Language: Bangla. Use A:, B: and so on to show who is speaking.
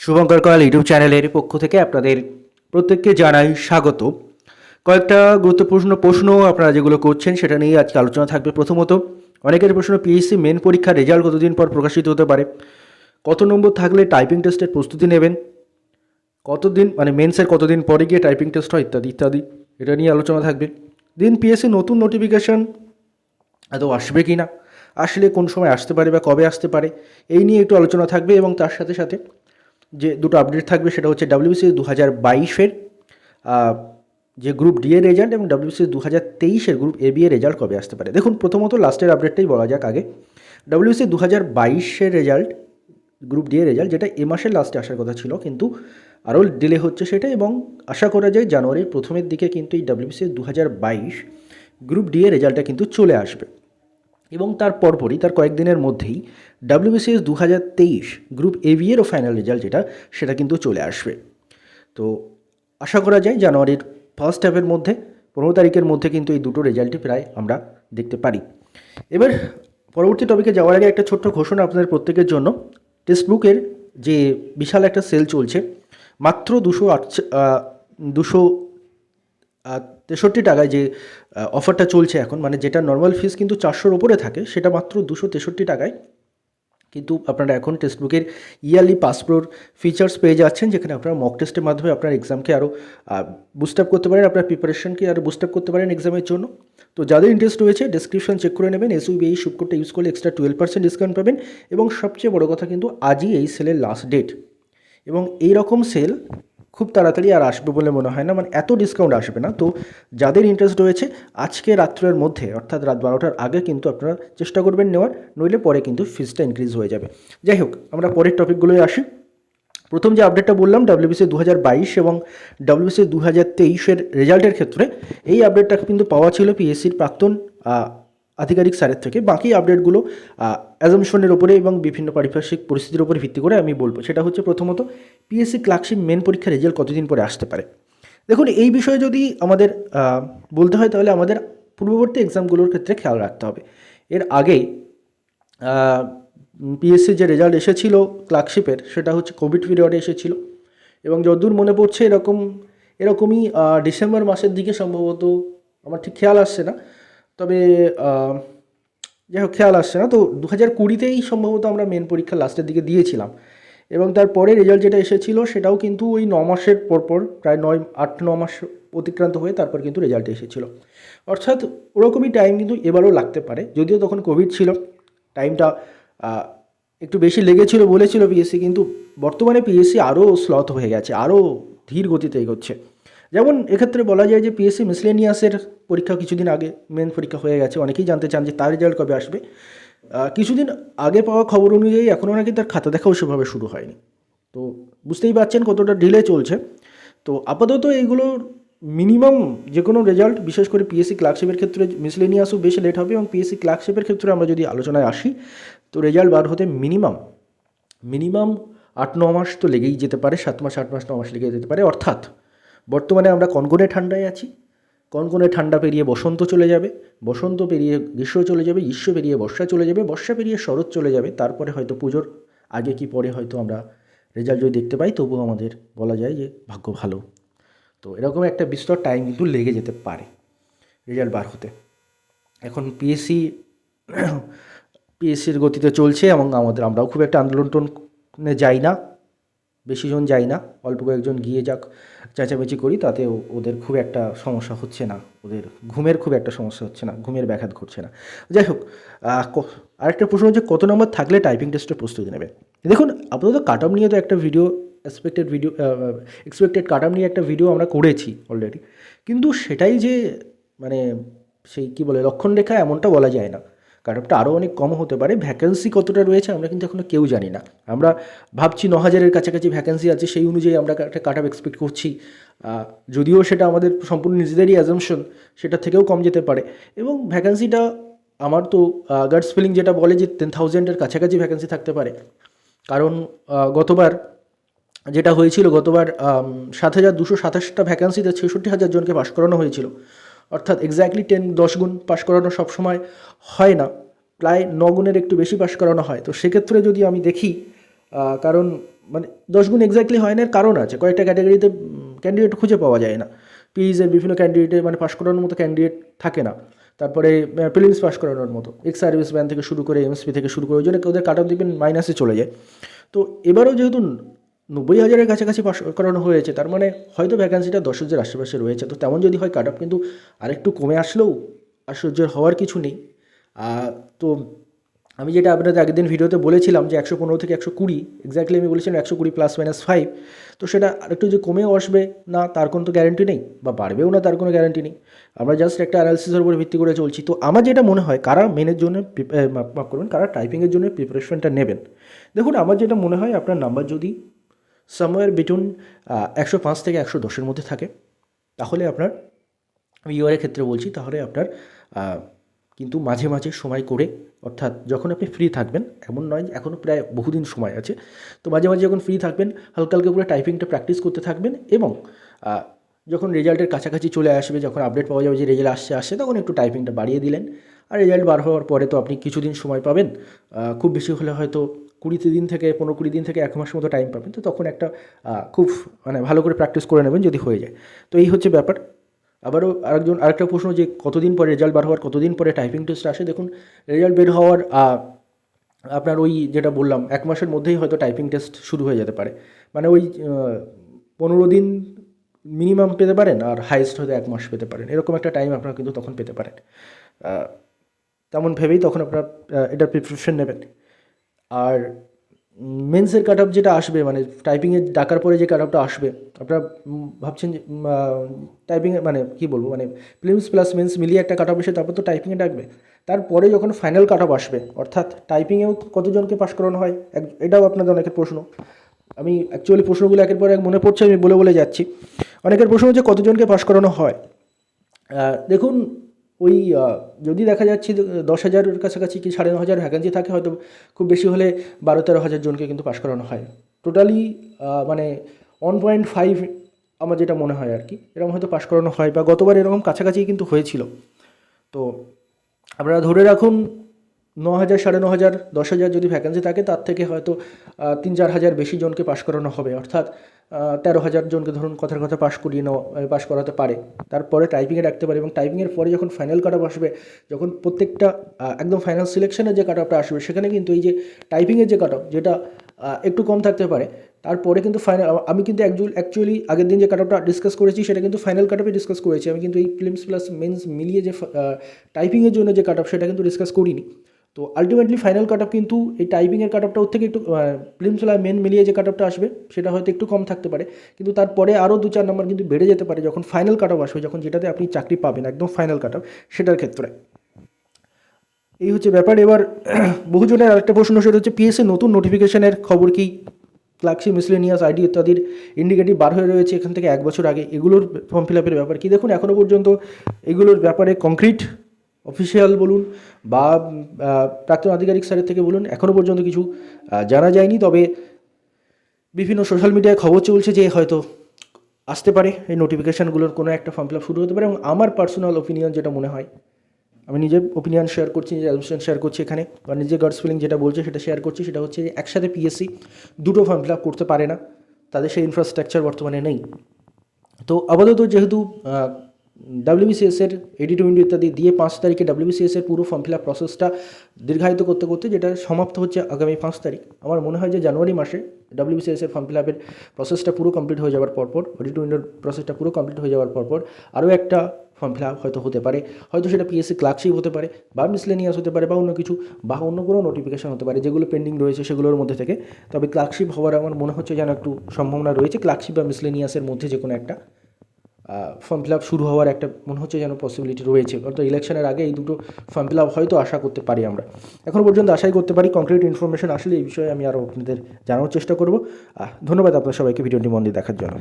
A: শুভঙ্কর কয়াল ইউটিউব চ্যানেলের পক্ষ থেকে আপনাদের প্রত্যেককে জানাই স্বাগত। কয়েকটা গুরুত্বপূর্ণ প্রশ্ন আপনারা যেগুলো করছেন সেটা নিয়ে আজকে আলোচনা থাকবে। প্রথমত, অনেকের প্রশ্ন, পিএসসি মেন পরীক্ষার রেজাল্ট কতদিন পর প্রকাশিত হতে পারে, কত নম্বর থাকলে টাইপিং টেস্টের প্রস্তুতি নেবেন, কতদিন মানে মেন্সের কতদিন পরে গিয়ে টাইপিং টেস্ট হয়, ইত্যাদি ইত্যাদি, এটা নিয়ে আলোচনা থাকবে। দিন পিএসসি নতুন নোটিফিকেশান আদৌ আসবে কি না, আসলে কোন সময় আসতে পারে বা কবে আসতে পারে, এই নিয়ে একটু আলোচনা থাকবে। এবং তার সাথে সাথে যে দুটো আপডেট থাকবে সেটা হচ্ছে ডাব্লিউবিসিএস 2022-এর যে গ্রুপ ডি এর রেজাল্ট এবং ডাব্লিউবিসিএস 2023-এর গ্রুপ এ বি এর রেজাল্ট কবে আসতে পারে। দেখুন, প্রথমত লাস্টের আপডেটটাই বলা যাক আগে। ডাব্লিউবিসিএস 2022-এর রেজাল্ট, গ্রুপ ডি এর রেজাল্ট, যেটা এ মাসের লাস্টে আসার কথা ছিল কিন্তু আরও ডিলে হচ্ছে সেটা, এবং আশা করা যায় জানুয়ারির প্রথমের দিকে কিন্তু এই ডাব্লিউবিসিএস 2022 গ্রুপ ডি এর রেজাল্টটা কিন্তু চলে আসবে। এবং তার পরপরই, তার কয়েকদিনের মধ্যেই ডাব্লিউবিসিএস 2023 গ্রুপ এ বি এরও ফাইনাল রেজাল্ট যেটা, সেটা কিন্তু চলে আসবে। তো আশা করা যায় জানুয়ারির ফার্স্ট হাফের মধ্যে, 15 তারিখের মধ্যে কিন্তু এই দুটো রেজাল্টই প্রায় আমরা দেখতে পারি। এবার পরবর্তী টপিকে যাওয়ার আগে একটা ছোট্ট ঘোষণা আপনাদের প্রত্যেকের জন্য। টেক্সট বুকের যে বিশাল একটা সেল চলছে, মাত্র 263 টাকায় যে অফারটা চলছে এখন, মানে যেটা নর্মাল ফিস কিন্তু 400-র ওপরে থাকে, সেটা মাত্র 263 টাকায় কিন্তু আপনারা এখন টেক্সট বুকের ইয়ারলি পাসপ্রোর ফিচার্স পেয়ে যাচ্ছেন, যেখানে আপনারা মক টেস্টের মাধ্যমে আপনার এক্সামকে আরও বুস্ট আপ করতে পারেন, আপনার প্রিপারেশনকে আরও বুস্ট আপ করতে পারেন এক্সামের জন্য। তো যাদের ইন্টারেস্ট রয়েছে ডেসক্রিপশন চেক করে নেবেন, এসইউবিআই শুট কোডটা ইউজ করলে এক্সট্রা 12% ডিসকাউন্ট পাবেন। এবং সবচেয়ে বড় কথা, কিন্তু আজই এই সেলের লাস্ট ডেট, এবং এই রকম সেল খুব তাড়াতাড়ি আর আসবে বলে মনে হয় না, মানে এত ডিসকাউন্ট আসবে না। তো যাদের ইন্টারেস্ট রয়েছে আজকে রাত্রের মধ্যে, অর্থাৎ রাত 12টার আগে কিন্তু আপনারা চেষ্টা করবেন নেওয়ার, নইলে পরে কিন্তু ফিসটা ইনক্রিজ হয়ে যাবে। যাই হোক, আমরা পরের টপিকগুলোয় আসি। প্রথম যে আপডেটটা বললাম ডাব্লিউবিসিএস 2022 এবং ডাব্লিউবিসিএস 2023-এর রেজাল্টের ক্ষেত্রে, এই আপডেটটা কিন্তু পাওয়া ছিল পিএসসির প্রাক্তন আধিকারিক স্যারের থেকে। বাকি আপডেটগুলো অ্যাজামশনের ওপরে এবং বিভিন্ন পারিপার্শ্বিক পরিস্থিতির উপরে ভিত্তি করে আমি বলবো। সেটা হচ্ছে প্রথমত, পিএসসি ক্লার্কশিপ মেন পরীক্ষার রেজাল্ট কতদিন পরে আসতে পারে। দেখুন, এই বিষয়ে যদি আমাদের বলতে হয় তাহলে আমাদের পূর্ববর্তী এক্সামগুলোর ক্ষেত্রে খেয়াল রাখতে হবে। এর আগে পিএসসির যে রেজাল্ট এসেছিল ক্লার্কশিপের, সেটা হচ্ছে কোভিড পিরিয়ডে এসেছিল, এবং যতদূর মনে পড়ছে এরকমই ডিসেম্বর মাসের দিকে সম্ভবত, আমার ঠিক খেয়াল আসছে না, তবে যাই হোক খেয়াল আসছে না। তো 2020-তেই সম্ভবত আমরা মেন পরীক্ষা লাস্টের দিকে দিয়েছিলাম, এবং তারপরে রেজাল্ট যেটা এসেছিল সেটাও কিন্তু ওই 9 মাসের পরপর, প্রায় 8-9 মাস অতিক্রান্ত হয়ে তারপর কিন্তু রেজাল্ট এসেছিলো। অর্থাৎ ওরকমই টাইম কিন্তু এবারও লাগতে পারে, যদিও তখন কোভিড ছিল, টাইমটা একটু বেশি লেগেছিল বলেছিল পিএসসি, কিন্তু বর্তমানে পিএসসি আরও স্লথ হয়ে গেছে, আরও ধীর গতিতে এগোচ্ছে। যেমন এক্ষেত্রে বলা যায় যে পিএসসি মিসলেনিয়াসের পরীক্ষা কিছুদিন আগে মেন পরীক্ষা হয়ে গেছে। অনেকেই জানতে চান যে তার রেজাল্ট কবে আসবে। কিছুদিন আগে পাওয়া খবর অনুযায়ী এখনও নাকি তার খাতা দেখাও সেভাবে শুরু হয়নি। তো বুঝতেই পারছেন কতটা ডিলে চলছে। তো আপাতত এইগুলোর মিনিমাম যে কোনো রেজাল্ট, বিশেষ করে পিএসসি ক্লার্কশিপের ক্ষেত্রে মিসলেনিয়াসও বেশ লেট হবে, এবং পিএসসি ক্লার্কশিপের ক্ষেত্রে আমরা যদি আলোচনায় আসি, তো রেজাল্ট বার হতে মিনিমাম 8-9 মাস তো লেগেই যেতে পারে, 7 মাস 8 মাস 9 মাস লেগে যেতে পারে। অর্থাৎ বর্তমানে আমরা কনকনে ঠান্ডায় আছি, কনকনে ঠান্ডা পেরিয়ে বসন্ত চলে যাবে, বসন্ত পেরিয়ে গ্রীষ্ম চলে যাবে, গ্রীষ্ম পেরিয়ে বর্ষা চলে যাবে, বর্ষা পেরিয়ে শরৎ চলে যাবে, তারপরে হয়তো পুজোর আগে কি পরে হয়তো আমরা রেজাল্ট যদি দেখতে পাই, তবুও আমাদের বলা যায় যে ভাগ্য ভালো। তো এরকম একটা বিস্তর টাইম কিন্তু লেগে যেতে পারে রেজাল্ট বার হতে। এখন পিএসসির গতিতে চলছে, এবং আমরাও খুব একটা আন্দোলন যাই না, বেশিজন যাই না, অল্প কয়েকজন গিয়ে যাক চেঁচামেচি করি, তাতে ওদের খুব একটা সমস্যা হচ্ছে না, ওদের ঘুমের খুব একটা সমস্যা হচ্ছে না, ঘুমের ব্যাঘাত ঘটছে না। যাই হোক, আরেকটা প্রশ্ন হচ্ছে কত নম্বর থাকলে টাইপিং টেস্টের প্রস্তুতি নেবে। দেখুন, আপাতত কাট অফ নিয়ে তো একটা এক্সপেক্টেড কাট অফ নিয়ে একটা ভিডিও আমরা করেছি অলরেডি, কিন্তু সেটাই যে মানে সেই কী বলে লক্ষণ রেখা, এমনটা বলা যায় না। কাট অফটা আরও অনেক কম হতে পারে। ভ্যাকেন্সি কতটা রয়েছে আমরা কিন্তু এখনও কেউ জানি না। আমরা ভাবছি 9,000-এর কাছাকাছি ভ্যাকেন্সি আছে, সেই অনুযায়ী আমরা একটা কাট অফ এক্সপেক্ট করছি, যদিও সেটা আমাদের সম্পূর্ণ নিজেদেরই অ্যাজাম্পশন, সেটা থেকেও কম যেতে পারে। এবং ভ্যাকেন্সিটা আমার তো গাটস ফিলিং যেটা বলে যে 10,000-এর কাছাকাছি ভ্যাকেন্সি থাকতে পারে, কারণ গতবার যেটা হয়েছিল, গতবার 7,227টা ভ্যাকেন্সিতে 66,000 জনকে পাশ করানো হয়েছিল। অর্থাৎ এক্স্যাক্টলি 10 গুণ পাশ করানো সবসময় হয় না, প্রায় 9 গুণের একটু বেশি পাশ করানো হয়। তো সেক্ষেত্রে যদি আমি দেখি, কারণ মানে 10 গুণ এক্স্যাক্টলি হয় না, এর কারণ আছে। কয়েকটা ক্যাটাগরিতে ক্যান্ডিডেট খুঁজে পাওয়া যায় না। পিইসের বিভিন্ন ক্যান্ডিডেটে মানে পাশ করানোর মতো ক্যান্ডিডেট থাকে না। তারপরে প্রিলিমস পাস করানোর মতো এক্স সার্ভিস ম্যান থেকে শুরু করে এমএসপি থেকে শুরু করে ওই জন্য ওদের কাট অফ দেখবেন মাইনাসে চলে যায়। তো এবারও যেহেতু 90,000-এর কাছাকাছি পাস করানো হয়েছে, তার মানে হয়তো ভ্যাকান্সিটা 10,000 আশেপাশে রয়েছে। তো তেমন যদি হয় কাট অফ কিন্তু আরেকটু কমে আসলেও আশ্চর্যের হওয়ার কিছু নেই। তো আমি যেটা আপনাদের আগের দিন ভিডিওতে বলেছিলাম যে 115 থেকে 120, এক্স্যাক্টলি আমি বলেছিলাম 120 +-5, তো সেটা আরেকটু যে কমেও আসবে না তার কোনো তো গ্যারান্টি নেই, বা বাড়বেও না তার কোনো গ্যারান্টি নেই। আমরা জাস্ট একটা অ্যানালিসিসের উপর ভিত্তি করে চলছি। তো আমার যেটা মনে হয় কারা মেনের জন্য মাফ করবেন, কারা টাইপিংয়ের জন্য প্রিপারেশনটা নেবেন, দেখুন আমার যেটা মনে হয় আপনার নাম্বার যদি সামওয়্যার বিটুইন 105 থেকে 110-এর মধ্যে থাকে, তাহলে আপনার, আমি ইউআরের ক্ষেত্রে বলছি, তাহলে আপনার কিন্তু মাঝে মাঝে সময় করে, অর্থাৎ যখন আপনি ফ্রি থাকবেন, এমন নয় যে এখনও প্রায় বহুদিন সময় আছে, তো মাঝে মাঝে যখন ফ্রি থাকবেন হালকা হালকা করে টাইপিংটা প্র্যাকটিস করতে থাকবেন, এবং যখন রেজাল্টের কাছাকাছি চলে আসবে, যখন আপডেট পাওয়া যাবে যে রেজাল্ট আসছে তখন একটু টাইপিংটা বাড়িয়ে দিলেন। আর রেজাল্ট বার হওয়ার পরে তো আপনি কিছুদিন সময় পাবেন, খুব বেশি হলে হয়তো 20 দিন থেকে 15-20 দিন থেকে 1 মাস মতো টাইম পাবেন। তো তখন একটা খুব মানে ভালো করে প্র্যাকটিস করে নেবেন যদি হয়ে যায়। তো এই হচ্ছে ব্যাপার। আবারও আরেকটা প্রশ্ন যে কতদিন পরে রেজাল্ট বার হওয়ার কতদিন পরে টাইপিং টেস্ট আসে, দেখুন রেজাল্ট বের হওয়ার আপনার ওই যেটা বললাম 1 মাসের মধ্যেই হয়তো টাইপিং টেস্ট শুরু হয়ে যেতে পারে। মানে ওই 15 দিন মিনিমাম পেতে পারেন, আর হাইয়েস্ট হয়তো 1 মাস পেতে পারেন, এরকম একটা টাইম আপনারা কিন্তু তখন পেতে পারেন। তেমন ভেবেই তখন আপনারা এটার প্রিপারেশন নেবেন। আর মেন্সের কাট অফ যেটা আসবে, মানে টাইপিংয়ে ডাকার পরে যে কাট অফটা আসবে, আপনারা ভাবছেন যে টাইপিংয়ে মানে কী বলবো, মানে প্রিলিমস প্লাস মেন্স মিলিয়ে একটা কাট অফ এসে তারপর তো টাইপিংয়ে ডাকবে। তারপরে যখন ফাইনাল কাট অফ আসবে, অর্থাৎ টাইপিংয়েও কতজনকে পাস করানো হয়, এটাও আপনাদের অনেকের প্রশ্ন। আমি অ্যাকচুয়ালি প্রশ্নগুলো একের পর এক মনে পড়ছে, আমি বলে বলে যাচ্ছি। অনেকের প্রশ্ন হচ্ছে কতজনকে পাস করানো হয়। দেখুন ওই যদি দেখা যাচ্ছে 10,000-এর কাছাকাছি কি 9,500 ভ্যাকেন্সি থাকে, হয়তো খুব বেশি হলে 12-13 হাজার জনকে কিন্তু পাস করানো হয় টোটালি। মানে 1.5 আমার যেটা মনে হয় আর কি, এরকম হয়তো পাস করানো হয়, বা গতবার এরকম কাছাকাছি কিন্তু হয়েছিল। তো আপনারা ধরে রাখুন 9,000, 9,500, 10,000 যদি ভ্যাকেন্সি থাকে, তার থেকে হয়তো 3-4 হাজার বেশি জনকে পাস করানো হবে, অর্থাৎ 13,000 জনকে ধরুন কথার কথা পাস করাতে পারে। তারপরে টাইপিংয়ে রাখতে পারে, এবং টাইপিংয়ের পরে যখন ফাইনাল কাট অফ আসবে, যখন প্রত্যেকটা একদম ফাইনাল সিলেকশনের যে কাট অফটা আসবে, সেখানে কিন্তু এই যে টাইপিংয়ের যে কাট অফ, যেটা একটু কম থাকতে পারে, তারপরে কিন্তু ফাইনাল, আমি কিন্তু অ্যাকচুয়ালি আগের দিন যে কাট অফটা ডিসকাস করেছি সেটা কিন্তু ফাইনাল কাট অফে ডিসকাস করেছি। আমি কিন্তু এই প্রিলিমস প্লাস মেন্স মিলিয়ে যে টাইপিংয়ের জন্য যে কাট অফ, সেটা কিন্তু ডিসকাস করিনি। তো আলটিমেটলি ফাইনাল কাট অফ কিন্তু এই টাইপিংয়ের কাট অফটা ওর থেকে একটু প্রিলিমস আর মেন মিলিয়ে যে কাট অফটা আসবে সেটা হয়তো একটু কম থাকতে পারে, কিন্তু তারপরে আরও 2-4 নম্বর কিন্তু বেড়ে যেতে পারে যখন ফাইনাল কাট অফ আসবে, যখন যেটাতে আপনি চাকরি পাবেন একদম ফাইনাল কাট অফ, সেটার ক্ষেত্রে। এই হচ্ছে ব্যাপার। এবার বহুজনের আরেকটা প্রশ্ন, সেটা হচ্ছে পিএসসি নতুন নোটিফিকেশনের খবর কি, ক্লার্কশিপ, মিসলেনিয়াস, আইডি ইত্যাদির ইন্ডিকেটিভ বার হয়ে রয়েছে এখান থেকে 1 বছর আগে, এগুলোর ফর্ম ফিল আপের ব্যাপার কি। দেখুন এখনও পর্যন্ত এগুলোর ব্যাপারে কংক্রিট অফিসিয়াল বলুন বা প্রাক্তন আধিকারিক স্যারের থেকে বলুন, এখনও পর্যন্ত কিছু জানা যায়নি। তবে বিভিন্ন সোশ্যাল মিডিয়ায় খবর চলছে যে হয়তো আসতে পারে এই নোটিফিকেশানগুলোর কোনো একটা ফর্ম ফিল আপ শুরু হতে পারে। এবং আমার পার্সোনাল ওপিনিয়ন যেটা মনে হয়, আমি নিজের ওপিনিয়ন শেয়ার করছি, নিজের অ্যাজুমশন শেয়ার করছি এখানে, বা নিজের গার্ডস ফিলিং যেটা বলছে সেটা শেয়ার করছি, সেটা হচ্ছে যে একসাথে পিএসসি দুটো ফর্ম ফিল আপ করতে পারে না, তাদের সেই ইনফ্রাস্ট্রাকচার বর্তমানে নেই। তো আপাতত যেহেতু ডাব্লিউবিসিএসের এডি টু উইন্ডো ইত্যাদি দিয়ে 5 তারিখে ডাব্লিউবিসিএসের পুরো ফর্ম ফিল আপ প্রসেসটা দীর্ঘায়িত করতে করতে যেটা সমাপ্ত হচ্ছে আগামী 5 তারিখ, আমার মনে হয় যে জানুয়ারি মাসে ডাব্লিউবিসিএসের ফর্ম ফিল আপের প্রসেসটা পুরো কমপ্লিট হয়ে যাওয়ার পরপর, এডি টু উইন্ডোর প্রসেসটা পুরো কমপ্লিট হয়ে যাওয়ার পরপর আরও একটা ফর্ম ফিল আপ হয়তো হতে পারে, হয়তো সেটা পিএসসি ক্লার্কশিপ হতে পারে, বা মিসলেনিয়াস হতে পারে, বা অন্য কিছু, বা অন্য কোনো নোটিফিকেশান হতে পারে যেগুলো পেন্ডিং রয়েছে সেগুলোর মধ্যে থেকে। তবে ক্লার্কশিপ হওয়ার আমার মনে হচ্ছে যেন একটু সম্ভাবনা রয়েছে, ক্লার্কশিপ বা মিসলেনিয়াসের মধ্যে যে কোনো একটা ফর্ম ফিল আপ শুরু হওয়ার একটা মনে হচ্ছে যেন পসিবিলিটি রয়েছে, অর্থাৎ ইলেকশনের আগে এই দুটো ফর্ম ফিল আপ হয়তো আশা করতে পারি আমরা। এখনও পর্যন্ত আশাই করতে পারি, কংক্রিট ইনফরমেশন আসলে এই বিষয়ে আমি আরও আপনাদের জানানোর চেষ্টা করব। ধন্যবাদ আপনার সবাইকে ভিডিওটি মন দিয়ে দেখার জন্য।